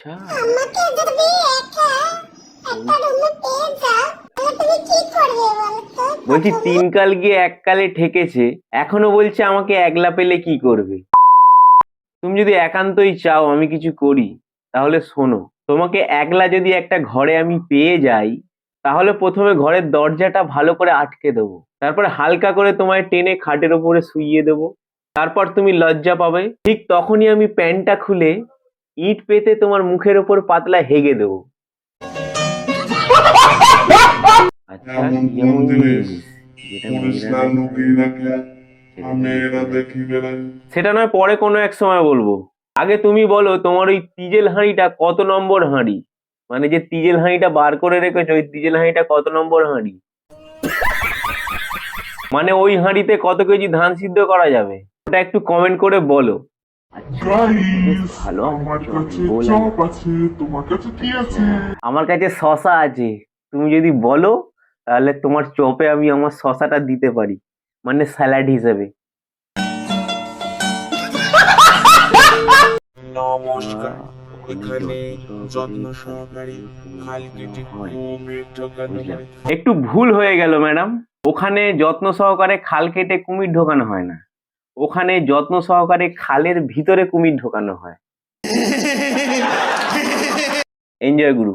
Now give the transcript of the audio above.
আচ্ছা, আমাকে যদি একটা রুমে পেয়ে যাও তাহলে তুমি কি করবে বলো তো বলছি প্রথমে? 3 কাল গিয়ে 1 কালে ঠেকেছে, এখনো বলছে আমাকে একলা পেলে কি করবে। তুমি যদি একান্তই চাও আমি কিছু করি, তাহলে শোনো। তোমাকে একলা যদি একটা ঘরে আমি পেয়ে যাই, তাহলে প্রথমে ঘরের দরজাটা ভালো করে আটকে দেবো, তারপরে হালকা করে তোমায় টেনে খাটের ওপরে শুইয়ে দেবো। তারপর তুমি লজ্জা পাবে, ঠিক তখনই আমি প্যান্টটা খুলে ইট পেতে তোমার মুখের ওপর পাতলা হেগে দেবো। আচ্ছা, এমন কি কোন এমন জিনিস জিনিস যেটা পড়িস মেয়েরা না দেখায়, লুকিয়ে রাখে সেটা মেয়েরা লুকিয়ে দেখি রাখে? বেড়ায়। সেটা নয়, পরে কোনো এক সময় বলবো। আগে তুমি বলো, তোমার ওই তিজেল হাঁড়িটা কত নম্বর হাঁড়ি? মানে যে তিজেল হাঁড়িটা বার করে রেখেছো, ওই তিজেল হাঁড়িটা কত নম্বর হাঁড়ি? মানে ওই হাঁড়িতে কত কেজি ধান সিদ্ধ করা যাবে, ওটা একটু কমেন্ট করে বলো। আচ্ছা, বেশ গাইস, ভালো একটা আমার চপ, কাছে গোল চপ আলু। আছে, তোমার কাছে কি আচ্ছা, আছে? আমার কাছে শশা আছে। তুমি যদি বলো, তাহলে তোমার চপে আমি আমার শশাটা দিতে পারি, মানে স্যালাড হিসেবে। নমস্কার। ওখানে এখানে যত্ন যত্ন সহকারে সহকারে খাল খাল কেটে কেটে কুমির ঢোকানো হয়, কুমির ঢোকানো বুঝলাম। হয়। একটু ভুল হয়ে গেল ম্যাডাম, ওখানে যত্ন সহকারে খাল কেটে কুমির ঢোকানো হয় না, ওখানে যত্ন সহকারে খালের ভিতরে কুমির ঢোকানো হয়। এনজয় গুরু।